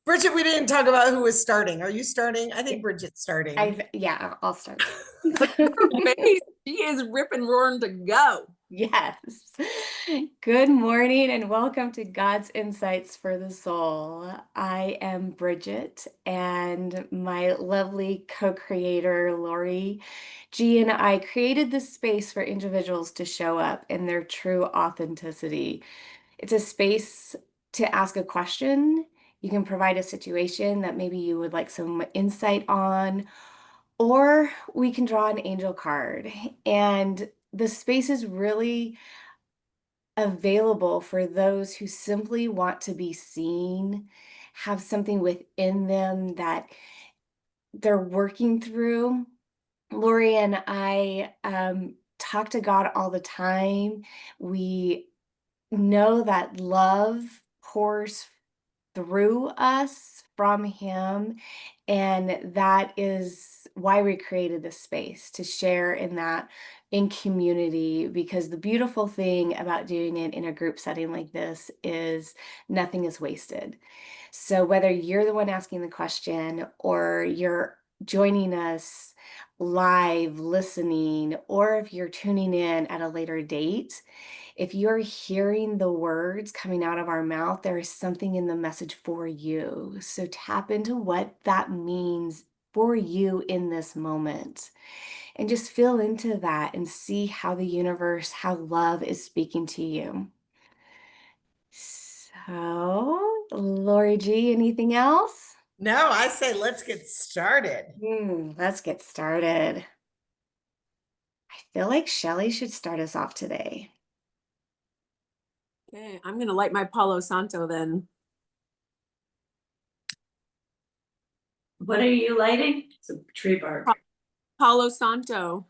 Bridgit, we didn't talk about who was starting. Are you starting? I think Bridget's starting. Yeah, I'll start. Face. She is ripping, roaring to go. Yes. Good morning and welcome to God's Insights for the Soul. I am Bridget and my lovely co-creator, Lori G, and I created this space for individuals to show up in their true authenticity. It's a space to ask a question. You can provide a situation that maybe you would like some insight on, or we can draw an angel card. And the space is really available for those who simply want to be seen, have something within them that they're working through. Lori and I talk to God all the time. We know that love pours through us from Him. And that is why we created this space to share in that in community, because the beautiful thing about doing it in a group setting like this is nothing is wasted. So whether you're the one asking the question or you're joining us live listening, or if you're tuning in at a later date, if you're hearing the words coming out of our mouth, there is something in the message for you. So tap into what that means for you in this moment and just feel into that and see how the universe, how love is speaking to you. So, Lori G, anything else? No, I say let's get started. Let's get started. I feel like Shelly should start us off today. Okay, I'm gonna light my Palo Santo then. What are you lighting? It's a tree bark. Palo Santo.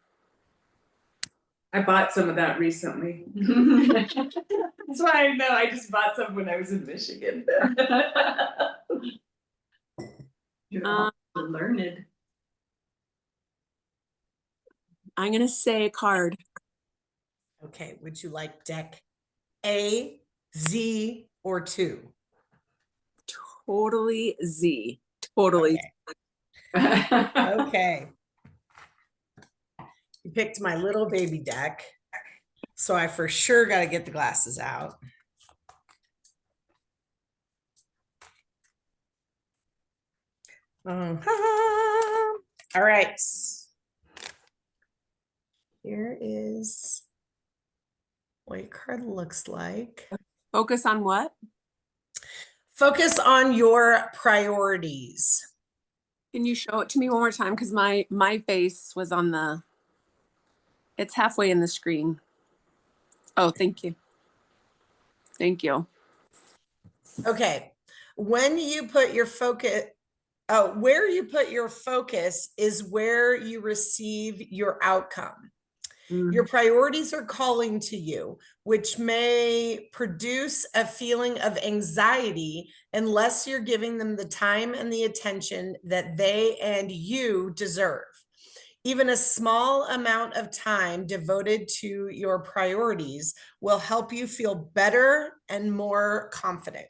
I bought some of that recently. That's why I know. I just bought some when I was in Michigan. You're all learned. I'm gonna say a card. Okay, would you like deck A, Z, or 2? Totally Z. Totally. Okay. Okay. You picked my little baby deck, so I for sure got to get the glasses out. All right. Here is what your card looks like. Focus on what? Focus on your priorities. Can you show it to me one more time? Because my face was on the. It's halfway in the screen. Oh, thank you. Thank you. Okay. When you put your focus, where you put your focus is where you receive your outcome. Your priorities are calling to you, which may produce a feeling of anxiety unless you're giving them the time and the attention that they and you deserve. Even a small amount of time devoted to your priorities will help you feel better and more confident.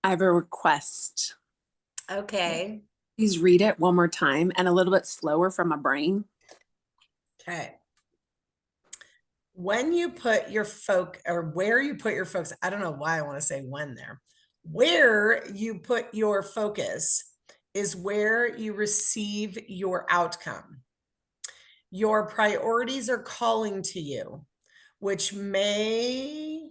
I have a request. Okay. Please read it one more time and a little bit slower from my brain. Okay. When you put your where you put your focus, I don't know why I want to say when there. Where you put your focus is where you receive your outcome. Your priorities are calling to you, which may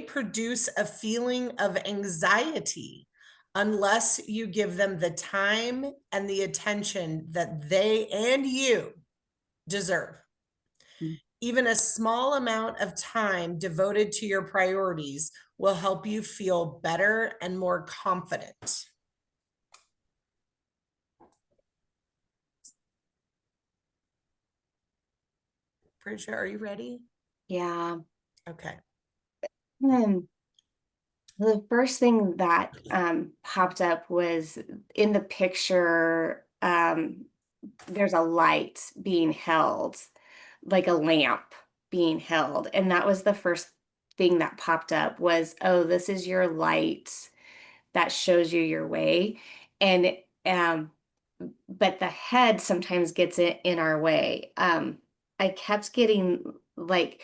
produce a feeling of anxiety unless you give them the time and the attention that they and you deserve. Even a small amount of time devoted to your priorities will help you feel better and more confident. Bridget, are you ready? Yeah. Okay. The first thing that popped up was in the picture, there's a light being held, like a lamp being held. And that was the first thing that popped up was, oh, this is your light that shows you your way. And but the head sometimes gets it in our way. I kept getting like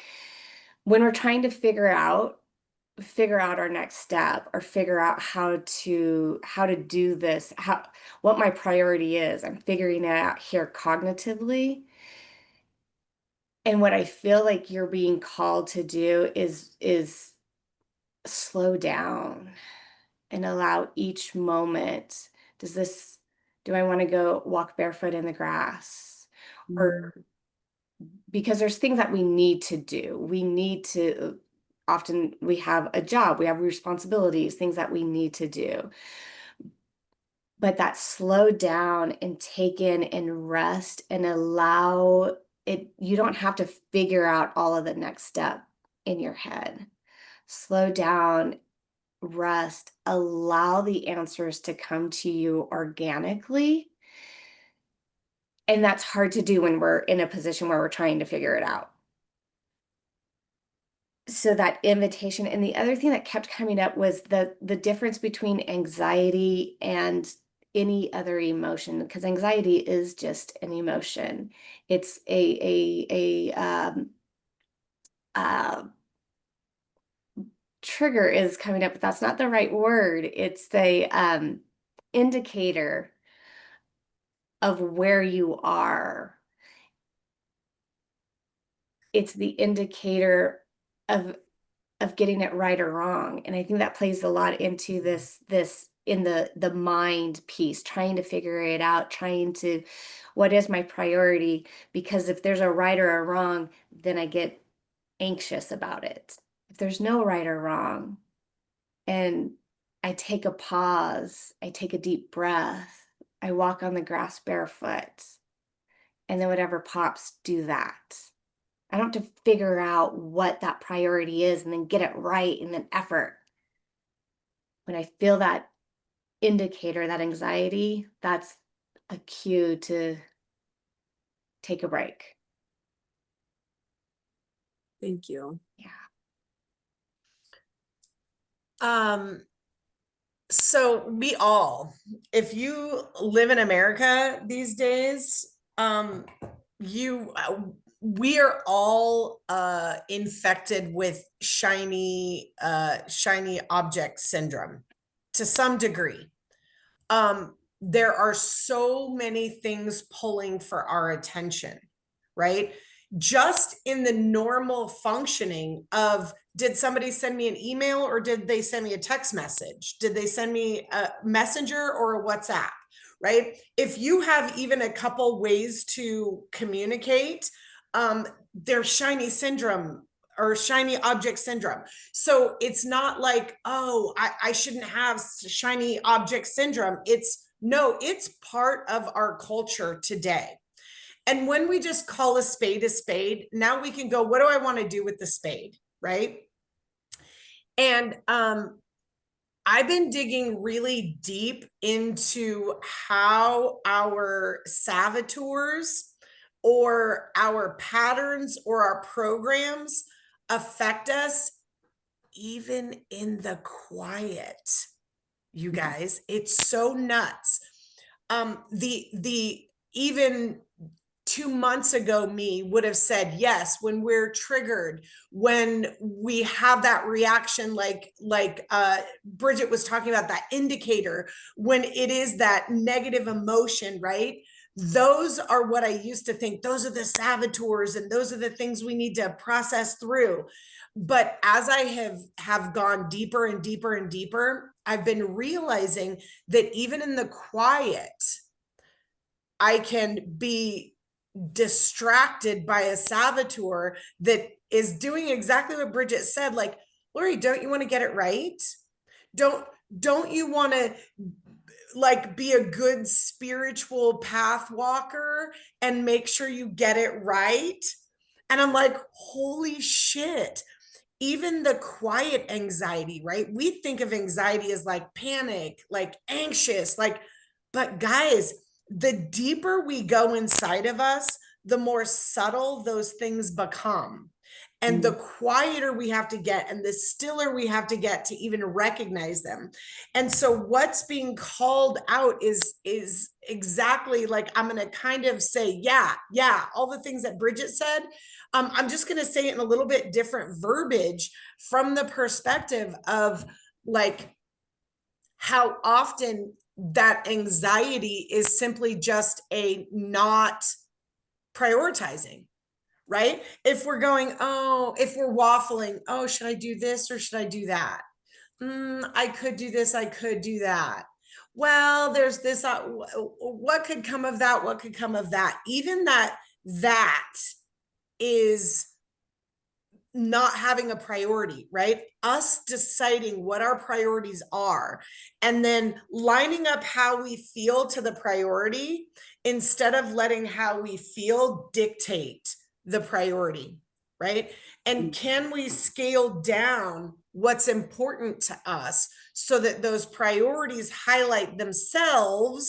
when we're trying to figure out our next step or figure out how to do this, what my priority is. I'm figuring it out here cognitively. And what I feel like you're being called to do is slow down and allow each moment. Do I want to go walk barefoot in the grass? Or because there's things that we need to do. Often we have a job, we have responsibilities, things that we need to do. But that slow down and take in and rest and allow it, you don't have to figure out all of the next step in your head. Slow down, rest, allow the answers to come to you organically. And that's hard to do when we're in a position where we're trying to figure it out. So that invitation, and the other thing that kept coming up was the difference between anxiety and any other emotion, because anxiety is just an emotion. It's trigger is coming up, but that's not the right word. It's the indicator of where you are. It's the indicator of getting it right or wrong. And I think that plays a lot into this in the mind piece, trying to figure it out, what is my priority? Because if there's a right or a wrong, then I get anxious about it. If there's no right or wrong, and I take a pause, I take a deep breath, I walk on the grass barefoot, and then whatever pops, do that. I don't have to figure out what that priority is and then get it right and then effort. When I feel that indicator, that anxiety, that's a cue to take a break. Thank you. Yeah. So if you live in America these days, we are all infected with shiny object syndrome to some degree. There are so many things pulling for our attention, right? Just in the normal functioning of, did somebody send me an email or did they send me a text message? Did they send me a messenger or a WhatsApp, right? If you have even a couple ways to communicate, there's shiny syndrome or shiny object syndrome. So it's not like, oh, I shouldn't have shiny object syndrome. It's part of our culture today. And when we just call a spade, now we can go, what do I want to do with the spade, right? And I've been digging really deep into how our saboteurs or our patterns or our programs affect us, even in the quiet. You guys, it's so nuts. The even 2 months ago, me would have said, yes, when we're triggered, when we have that reaction, like Bridgit was talking about, that indicator, when it is that negative emotion, right? Those are what I used to think, those are the saboteurs and those are the things we need to process through. But as I have gone deeper and deeper and deeper, I've been realizing that even in the quiet, I can be distracted by a saboteur that is doing exactly what Bridgit said. Like, Lori, don't you want to get it right? Don't you want to like be a good spiritual path walker and make sure you get it right? And I'm like, holy shit. Even the quiet anxiety, right? We think of anxiety as like panic, like anxious, like, but guys, the deeper we go inside of us, the more subtle those things become. And the quieter we have to get and the stiller we have to get to even recognize them. And so what's being called out is exactly like, I'm going to kind of say, yeah, all the things that Bridget said. I'm just going to say it in a little bit different verbiage from the perspective of like how often that anxiety is simply just a not prioritizing. Right? If we're going, if we're waffling, should I do this or should I do that? I could do this, I could do that. Well, there's this, what could come of that? What could come of that? Even that is not having a priority, right? Us deciding what our priorities are and then lining up how we feel to the priority instead of letting how we feel dictate the priority, right? And can we scale down what's important to us so that those priorities highlight themselves,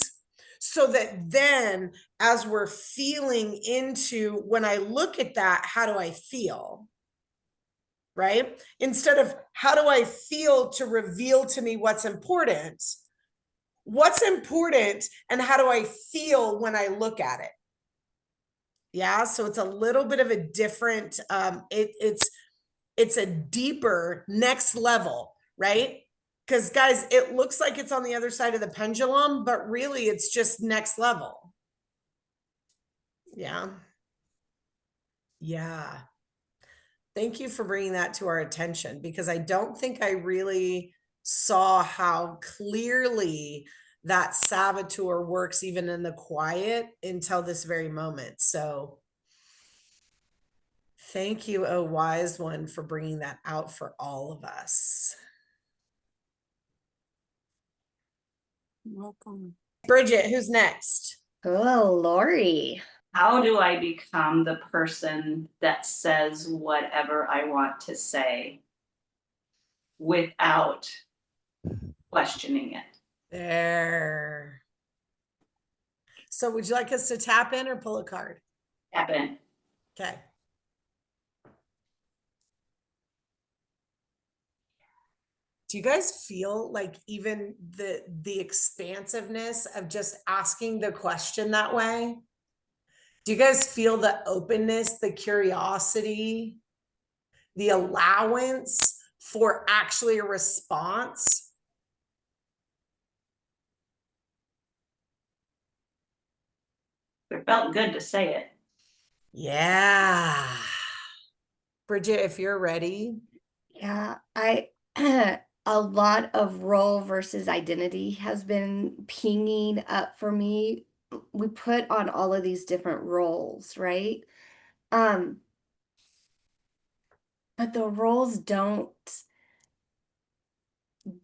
so that then as we're feeling into, when I look at that, how do I feel? Right? Instead of how do I feel to reveal to me what's important and how do I feel when I look at it? Yeah, so it's a little bit of a different, it's a deeper next level, right? Because guys, it looks like it's on the other side of the pendulum, but really it's just next level. Yeah. Yeah. Thank you for bringing that to our attention, because I don't think I really saw how clearly that saboteur works even in the quiet until this very moment. So thank you, oh wise one, for bringing that out for all of us. Welcome. Bridget, who's next? Oh, Lori. How do I become the person that says whatever I want to say without questioning it? There. So would you like us to tap in or pull a card? Tap in. Okay. Do you guys feel like even the expansiveness of just asking the question that way? Do you guys feel the openness, the curiosity, the allowance for actually a response? It felt good to say it. Yeah. Bridget, if you're ready. Yeah, a lot of role versus identity has been pinging up for me. We put on all of these different roles, right? But the roles don't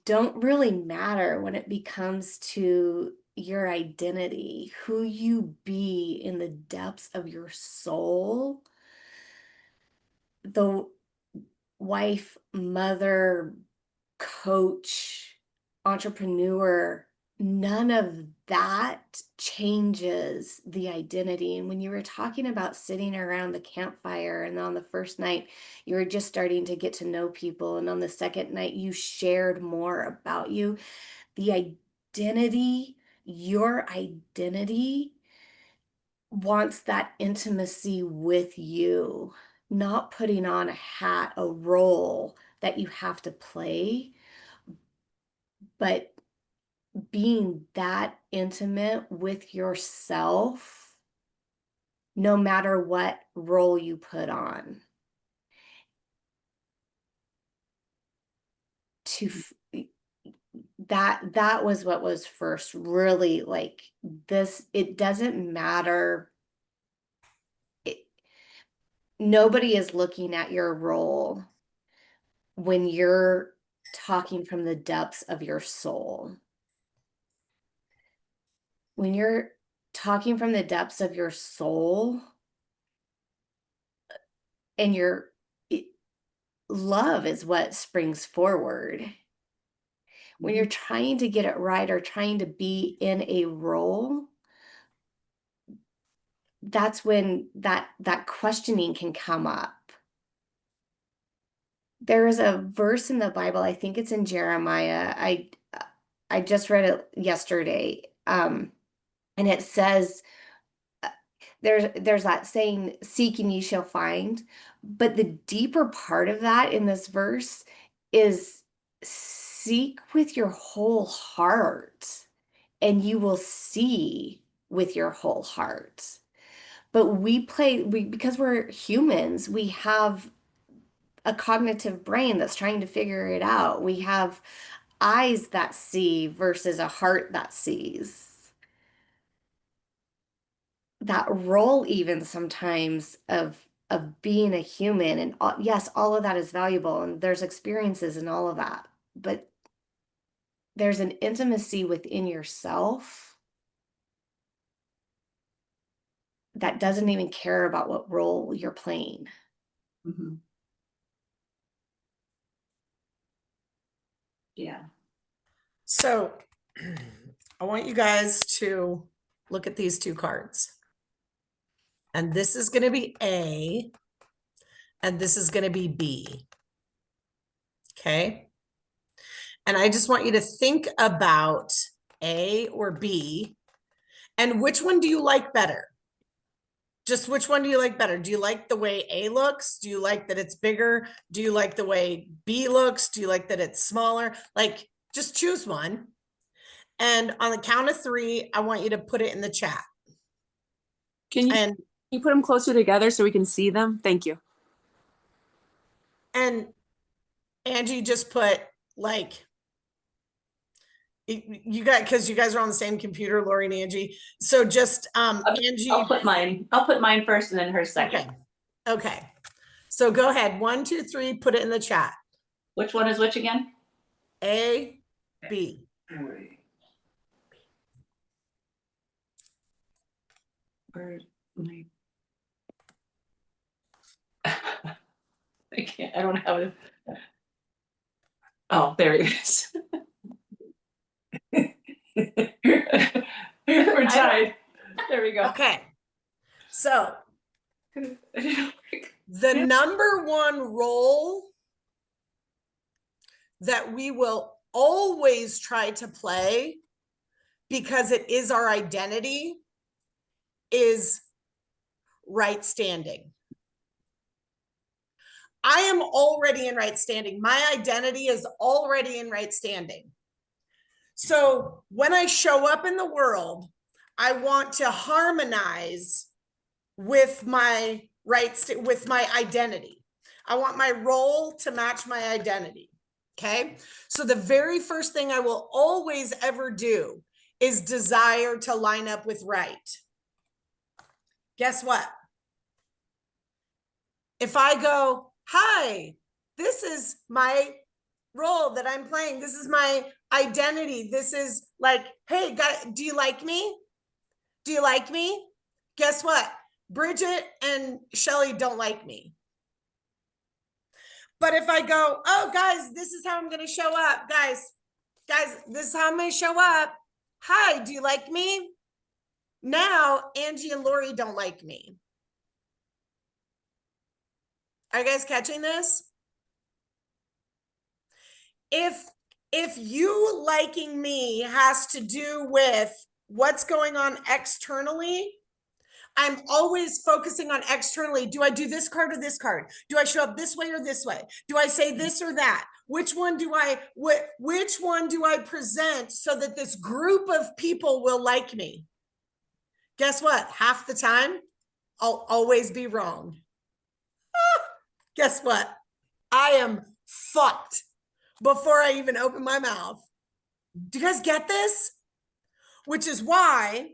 really matter when it becomes to your identity, who you be in the depths of your soul. The wife, mother, coach, entrepreneur, none of that changes the identity. And when you were talking about sitting around the campfire, and on the first night, you were just starting to get to know people, and on the second night, you shared more about you, the identity, your identity wants that intimacy with you, not putting on a hat, a role that you have to play, but being that intimate with yourself, no matter what role you put on. That was what was first really like this. It doesn't matter. Nobody is looking at your role when you're talking from the depths of your soul. When you're talking from the depths of your soul and love is what springs forward. When you're trying to get it right or trying to be in a role, that's when that questioning can come up. There is a verse in the Bible, I think it's in Jeremiah. I just read it yesterday. And it says, there's that saying, seek and ye shall find. But the deeper part of that in this verse is seek with your whole heart, and you will see with your whole heart. But because we're humans, we have a cognitive brain that's trying to figure it out. We have eyes that see versus a heart that sees. That role even sometimes of being a human, and yes, all of that is valuable, and there's experiences and all of that, but there's an intimacy within yourself that doesn't even care about what role you're playing. Mhm. Yeah. So I want you guys to look at these two cards. And this is going to be A, and this is going to be B. Okay. And I just want you to think about A or B, and which one do you like better? Just which one do you like better? Do you like the way A looks? Do you like that it's bigger? Do you like the way B looks? Do you like that it's smaller? Like, just choose one. And on the count of 3, I want you to put it in the chat. Can you put them closer together so we can see them? Thank you. And Angie just put, like, you guys, because you guys are on the same computer, Lori and Angie. So just Angie. I'll put mine first and then hers second. Okay. So go ahead. 1, 2, 3, put it in the chat. Which one is which again? A, B. Where's my I don't have it. Oh, there it is. We're tied. There we go. Okay. So the number one role that we will always try to play, because it is our identity, is right standing. I am already in right standing. My identity is already in right standing. So when I show up in the world, I want to harmonize with my with my identity. I want my role to match my identity. Okay. So the very first thing I will always ever do is desire to line up with right. Guess what? If I go, hi, this is my role that I'm playing. This is my identity. This is like, hey, guys, do you like me? Do you like me? Guess what? Bridget and Shelly don't like me. But if I go, oh, guys, this is how I'm going to show up. Guys, this is how I'm going to show up. Hi, do you like me? Now, Angie and Lori don't like me. Are you guys catching this? If you liking me has to do with what's going on externally, I'm always focusing on externally. Do I do this card or this card? Do I show up this way or this way? Do I say this or that? Which one do I present so that this group of people will like me? Guess what? Half the time, I'll always be wrong. Guess what? I am fucked before I even open my mouth. Do you guys get this? Which is why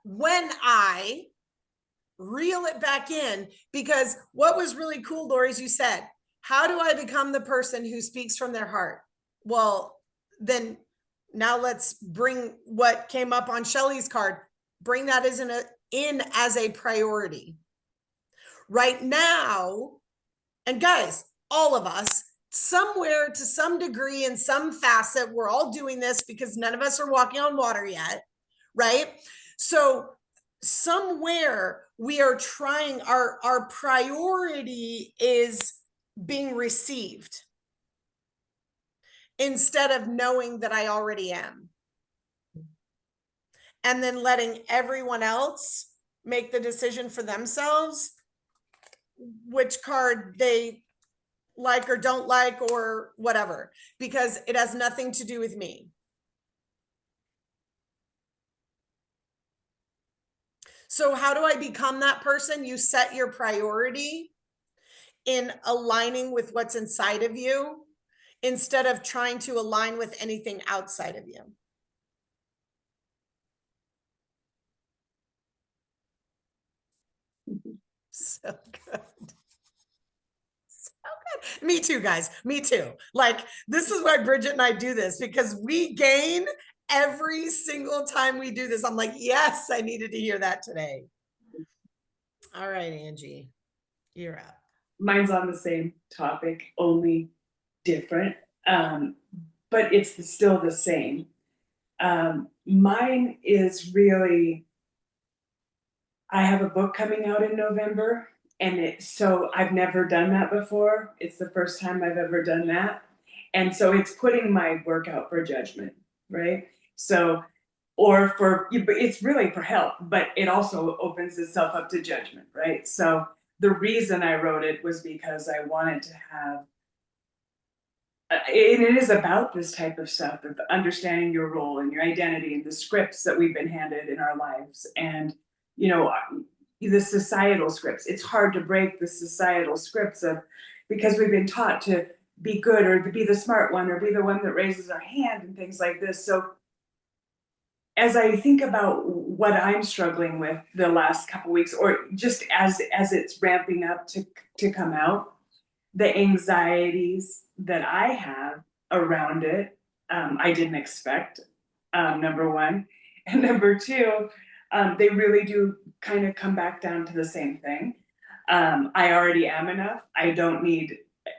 when I reel it back in, because what was really cool, Lori, is you said, how do I become the person who speaks from their heart? Well, then now let's bring what came up on Shelly's card, bring that in as a priority. Right now, and guys, all of us, somewhere to some degree, in some facet, we're all doing this because none of us are walking on water yet, right? So somewhere we are trying, our priority is being received instead of knowing that I already am. And then letting everyone else make the decision for themselves, which card they like or don't like or whatever, because it has nothing to do with me. So how do I become that person? You set your priority in aligning with what's inside of you instead of trying to align with anything outside of you. So good. So good. Me too, guys. Me too. Like, this is why Bridget and I do this, because we gain every single time we do this. I'm like, yes, I needed to hear that today. All right, Angie, you're up. Mine's on the same topic, only different, but it's still the same. Mine is really, I have a book coming out in November, and so I've never done that before. It's the first time I've ever done that. And so it's putting my work out for judgment, right? So, or for, it's really for help, but it also opens itself up to judgment, right? So the reason I wrote it was because I wanted to have, and it is about this type of stuff, of understanding your role and your identity and the scripts that we've been handed in our lives. And, you know, the societal scripts, it's hard to break the societal scripts of, because we've been taught to be good or to be the smart one or be the one that raises our hand and things like this. So as I think about what I'm struggling with the last couple weeks, or just as it's ramping up to come out, the anxieties that I have around it, I didn't expect, number one. And number two, they really do kind of come back down to the same thing. I already am enough. I don't need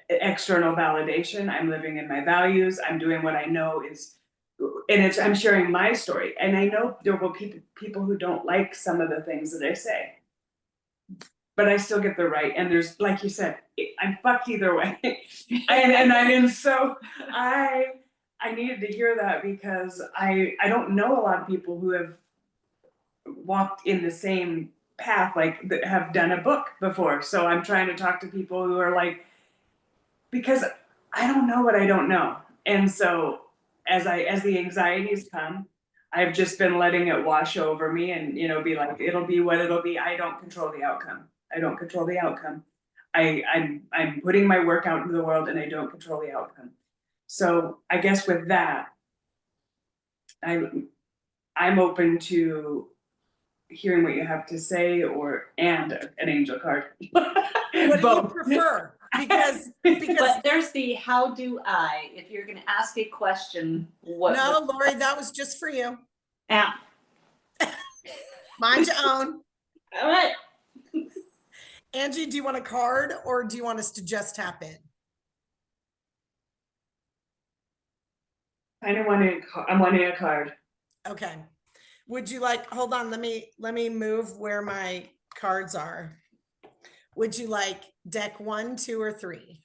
external validation. I'm living in my values. I'm doing what I know is, and I'm sharing my story. And I know there will be people who don't like some of the things that I say, but I still get the right. And there's, like you said, I'm fucked either way. and so I needed to hear that, because I don't know a lot of people who have walked in the same path, like that have done a book before. So I'm trying to talk to people who are like, because I don't know what I don't know. And so as the anxieties come, I've just been letting it wash over me and, you know, be like, it'll be what it'll be. I don't control the outcome. I don't control the outcome. I'm putting my work out into the world and I don't control the outcome. So I guess with that, I'm open to hearing what you have to say, and an angel card. What do you prefer? Because But there's the how do I, if you're going to ask a question, what? No, Lori, that was just for you. Yeah. Mind your own. All right. Angie, do you want a card or do you want us to just tap in? I'm wanting a card. Okay. Would you like, hold on, let me move where my cards are. Would you like deck 1, 2, or 3?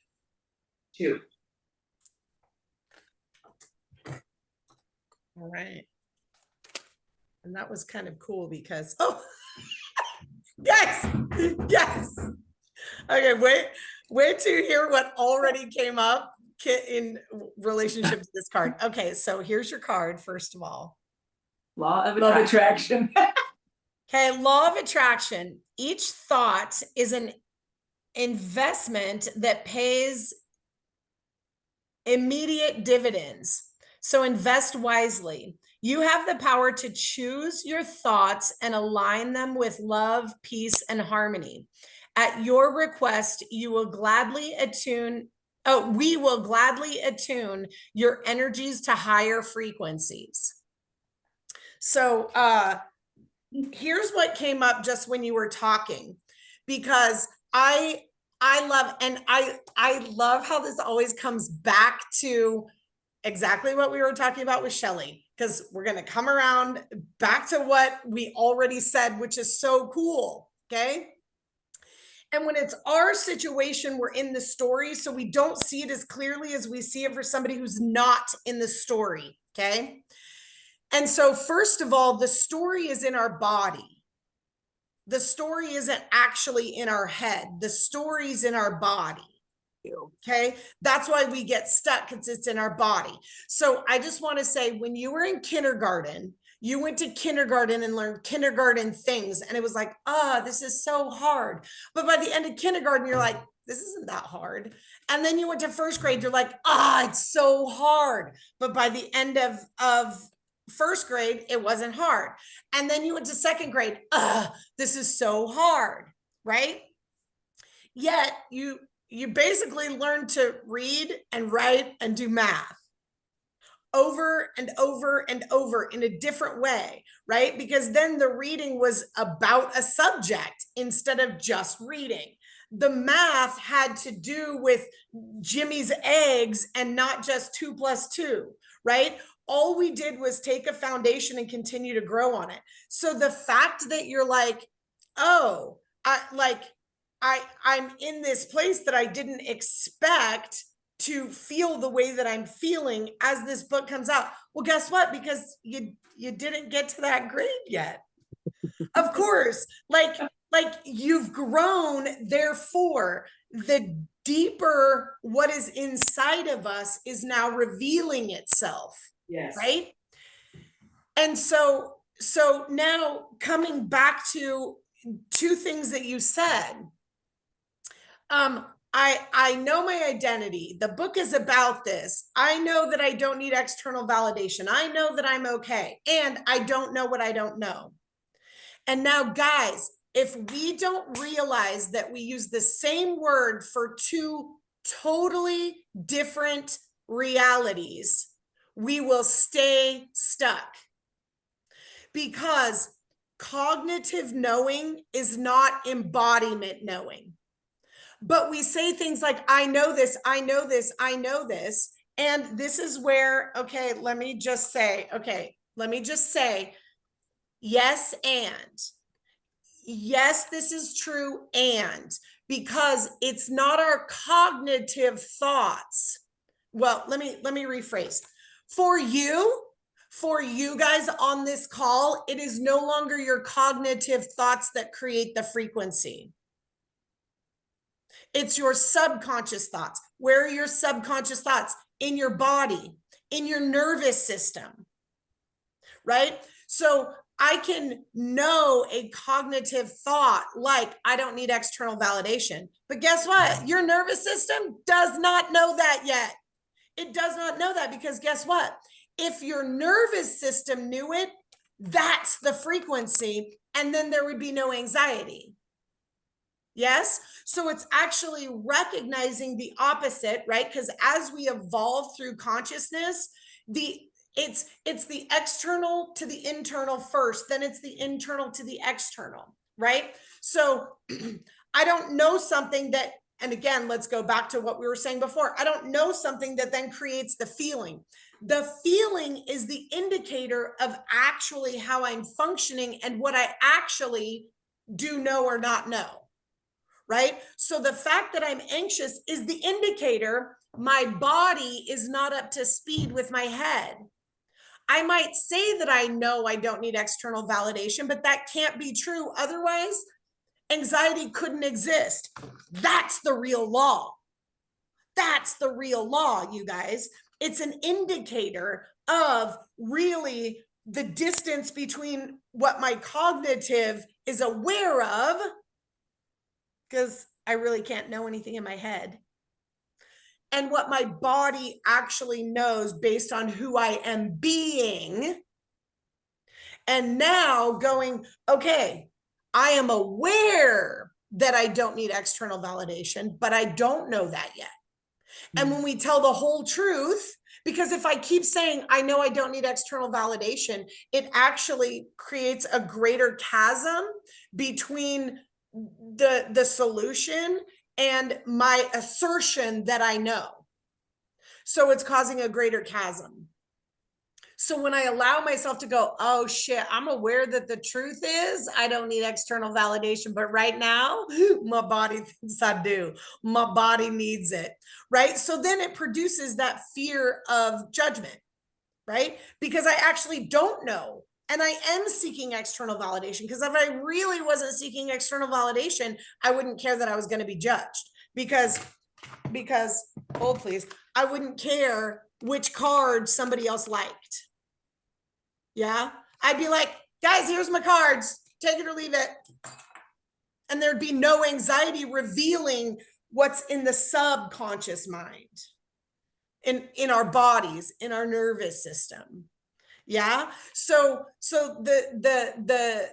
2. All right. And that was kind of cool because, oh, yes, yes. Okay, wait to hear what already came up in relationship to this card. Okay, so here's your card, first of all. Law of attraction. Okay, law of attraction. Each thought is an investment that pays immediate dividends. So invest wisely. You have the power to choose your thoughts and align them with love, peace, and harmony. At your request, we will gladly attune your energies to higher frequencies. So here's what came up just when you were talking, because I love how this always comes back to exactly what we were talking about with Shelley, because we're going to come around back to what we already said, which is so cool. Okay. And when it's our situation, we're in the story, so we don't see it as clearly as we see it for somebody who's not in the story. Okay. And so, first of all, the story is in our body. The story isn't actually in our head. The story's in our body. Okay. That's why we get stuck, because it's in our body. So I just want to say, when you were in kindergarten, you went to kindergarten and learned kindergarten things. And it was like, this is so hard. But by the end of kindergarten, you're like, this isn't that hard. And then you went to first grade, you're like, it's so hard. But by the end of first grade, it wasn't hard. And then you went to second grade, this is so hard, right? Yet you basically learn to read and write and do math over and over and over in a different way, right? Because then the reading was about a subject instead of just reading. The math had to do with Jimmy's eggs and not just 2 + 2, right? All we did was take a foundation and continue to grow on it. So the fact that you're like, I'm in this place that I didn't expect to feel the way that I'm feeling as this book comes out. Well, guess what? Because you didn't get to that grade yet. Of course, like you've grown, therefore the deeper what is inside of us is now revealing itself. Yes. Right? And so now coming back to two things that you said. I know my identity. The book is about this. I know that I don't need external validation. I know that I'm okay. And I don't know what I don't know. And now, guys, if we don't realize that we use the same word for two totally different realities, we will stay stuck. Because cognitive knowing is not embodiment knowing. But we say things like, I know this, I know this, I know this. And this is where, let me just say, yes, and yes, this is true. And because it's not our cognitive thoughts. Well, let me rephrase. For you guys on this call, it is no longer your cognitive thoughts that create the frequency. It's your subconscious thoughts. Where are your subconscious thoughts? In your body, in your nervous system, right? So I can know a cognitive thought like, I don't need external validation. But guess what? Your nervous system does not know that yet. It does not know that, because guess what? If your nervous system knew it, that's the frequency, and then there would be no anxiety. Yes. So it's actually recognizing the opposite, right? Because as we evolve through consciousness, it's the external to the internal first, then it's the internal to the external, right? So I don't know something that, and again, let's go back to what we were saying before. I don't know something that then creates the feeling. The feeling is the indicator of actually how I'm functioning and what I actually do know or not know. Right? So the fact that I'm anxious is the indicator my body is not up to speed with my head. I might say that I know I don't need external validation, but that can't be true. Otherwise, anxiety couldn't exist. That's the real law. That's the real law, you guys. It's an indicator of really the distance between what my cognitive is aware of, because I really can't know anything in my head, and what my body actually knows based on who I am being. And now going, okay, I am aware that I don't need external validation, but I don't know that yet. And when we tell the whole truth, because if I keep saying, I know I don't need external validation, it actually creates a greater chasm between the solution and my assertion that I know. So it's causing a greater chasm. So when I allow myself to go, oh shit, I'm aware that the truth is I don't need external validation, but right now my body thinks I do. My body needs it, right? So then it produces that fear of judgment, right? Because I actually don't know. And I am seeking external validation, because if I really wasn't seeking external validation, I wouldn't care that I was going to be judged, because hold please, I wouldn't care which card somebody else liked. Yeah, I'd be like, guys, here's my cards, take it or leave it. And there'd be no anxiety revealing what's in the subconscious mind, in our bodies, in our nervous system. Yeah. So the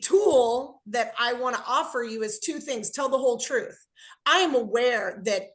tool that I want to offer you is two things. Tell the whole truth. I am aware that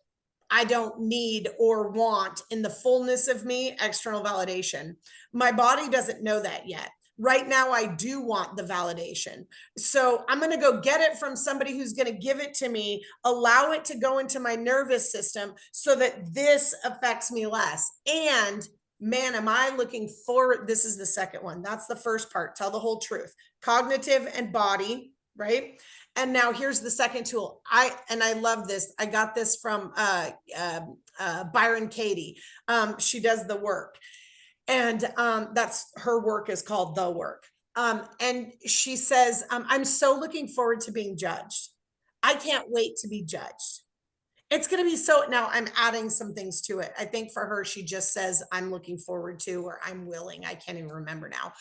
I don't need or want, in the fullness of me, external validation. My body doesn't know that yet. Right now, I do want the validation. So I'm going to go get it from somebody who's going to give it to me, allow it to go into my nervous system so that this affects me less. And man, am I looking forward. This is the second one. That's the first part. Tell the whole truth. Cognitive and body, right? And now here's the second tool. I love this. I got this from Byron Katie. She does the work, and that's her work is called The Work. And she says, I'm so looking forward to being judged. I can't wait to be judged. It's going to be so, now I'm adding some things to it. I think for her, she just says, I'm looking forward to, or I'm willing. I can't even remember now.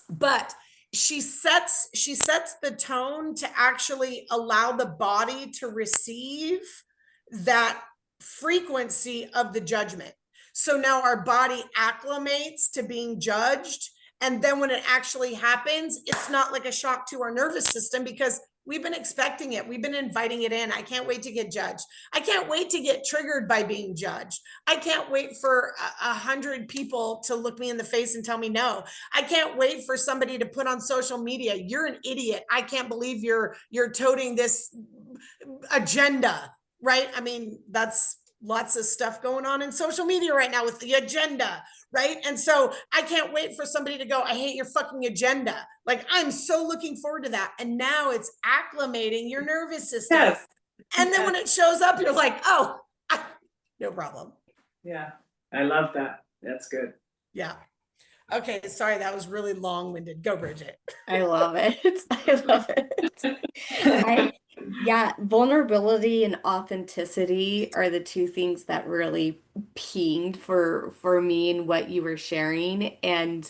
But she sets the tone to actually allow the body to receive that frequency of the judgment. So now our body acclimates to being judged. And then when it actually happens, it's not like a shock to our nervous system, because we've been expecting it. We've been inviting it in. I can't wait to get judged. I can't wait to get triggered by being judged. I can't wait for 100 people to look me in the face and tell me no. I can't wait for somebody to put on social media, you're an idiot. I can't believe you're toting this agenda, right? I mean, that's lots of stuff going on in social media right now with the agenda, right? And so I can't wait for somebody to go, I hate your fucking agenda. Like, I'm so looking forward to that. And now it's acclimating your nervous system. Yes. And then when it shows up, you're like, oh, no problem. Yeah, I love that. That's good. Yeah. Okay, sorry, that was really long-winded. Go, Bridgit. I love it. I love it. Yeah, vulnerability and authenticity are the two things that really pinged for me in what you were sharing. And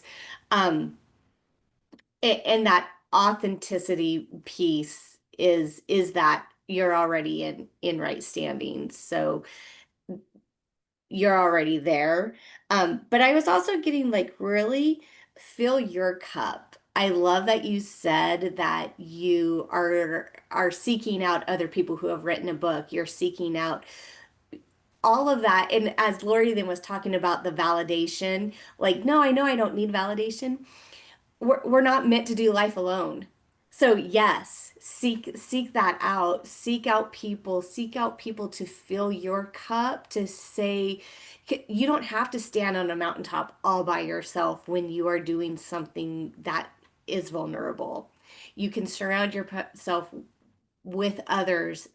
that authenticity piece is that you're already in right standing. So you're already there. But I was also getting like, really fill your cup. I love that you said that you are seeking out other people who have written a book. You're seeking out all of that. And as Lori then was talking about the validation, like, no, I know I don't need validation. We're not meant to do life alone. So yes, seek that out. Seek out people to fill your cup, to say, you don't have to stand on a mountaintop all by yourself when you are doing something that is vulnerable. You can surround yourself with others,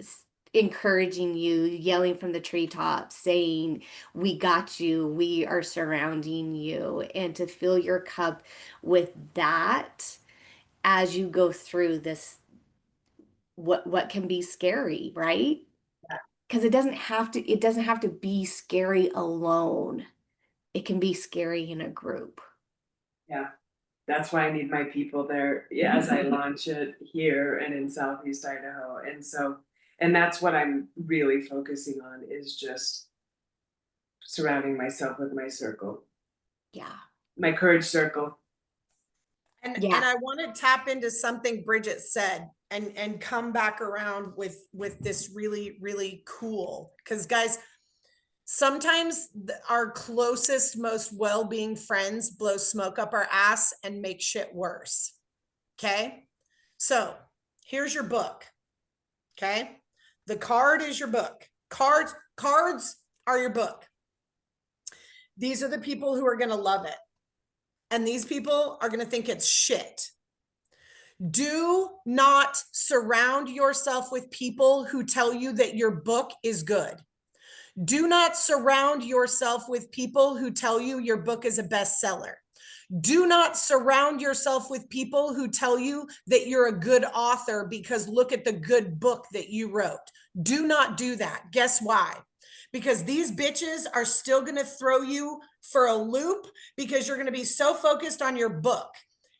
encouraging you, yelling from the treetops, saying, we got you, we are surrounding you, and to fill your cup with that as you go through this, what can be scary, right? Because it doesn't have to be scary alone. It can be scary in a group. Yeah, that's why I need my people there as I launch it here and in Southeast Idaho. And that's what I'm really focusing on, is just surrounding myself with my circle. Yeah. My courage circle. And Yeah. and I want to tap into something Bridgit said and come back around with this really, really cool. Because guys, sometimes our closest, most well-being friends blow smoke up our ass and make shit worse. Okay. So here's your book. Okay. The card is your book. Cards are your book. These are the people who are going to love it. And these people are going to think it's shit. Do not surround yourself with people who tell you that your book is good. Do not surround yourself with people who tell you your book is a bestseller. Do not surround yourself with people who tell you that you're a good author because look at the good book that you wrote. Do not do that. Guess why? Because these bitches are still going to throw you for a loop because you're going to be so focused on your book.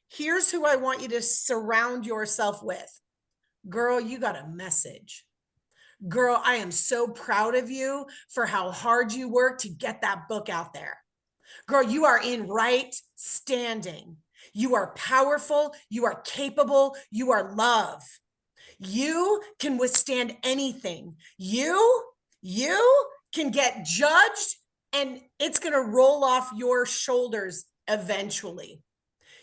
Here's who I want you to surround yourself with. Girl, you got a message. Girl, I am so proud of you for how hard you work to get that book out there. Girl, you are in right standing. You are powerful. You are capable. You are love. You can withstand anything. You can get judged and it's going to roll off your shoulders eventually.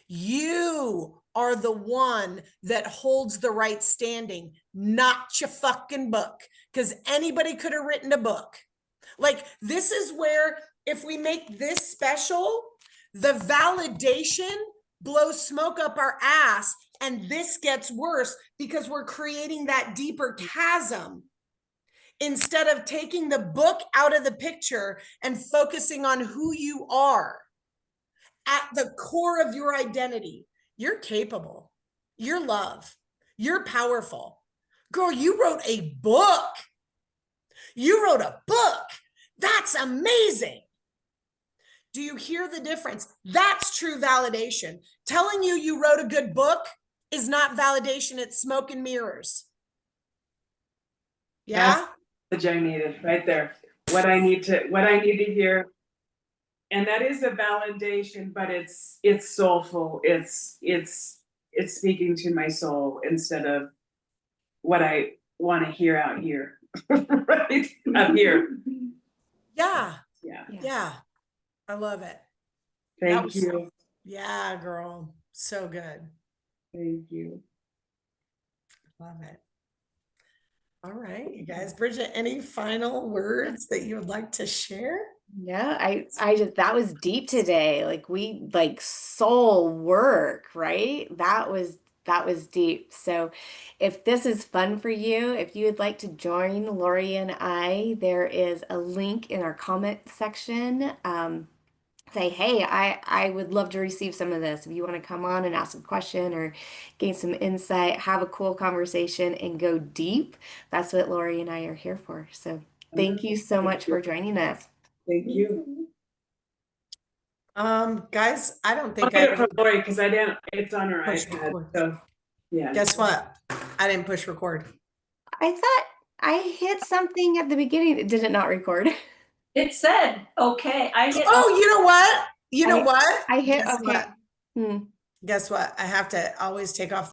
You are the one that holds the right standing, not your fucking book, because anybody could have written a book. Like, this is where, if we make this special, the validation blows smoke up our ass, and this gets worse because we're creating that deeper chasm instead of taking the book out of the picture and focusing on who you are. At the core of your identity, you're capable, you're love, you're powerful. Girl, you wrote a book. You wrote a book. That's amazing. Do you hear the difference? That's true validation. Telling you you wrote a good book is not validation. It's smoke and mirrors. Yeah. That's what I needed right there. What I need to hear. And that is a validation, but it's soulful. It's speaking to my soul instead of what I want to hear out here. Right up here. Yeah. Yeah. Yeah. I love it. Thank you. Yeah, girl. So good. Thank you. Love it. All right, you guys. Bridgit, any final words that you would like to share? Yeah, I just, that was deep today. Like soul work, right? That was deep. So if this is fun for you, if you would like to join Lori and I, there is a link in our comment section. Say, hey, I would love to receive some of this. If you want to come on and ask a question or gain some insight, have a cool conversation and go deep, that's what Lori and I are here for. So thank you so much for joining us. Thank you. Guys, I don't I'll think get I it from Lori because I didn't. It's on her push iPad. record. So yeah. Guess what? I didn't push record. I thought I hit something at the beginning. Did it not record? It said, okay, I hit. Oh, you know what? You know what? I hit Guess okay. what? Guess what? I have to always take off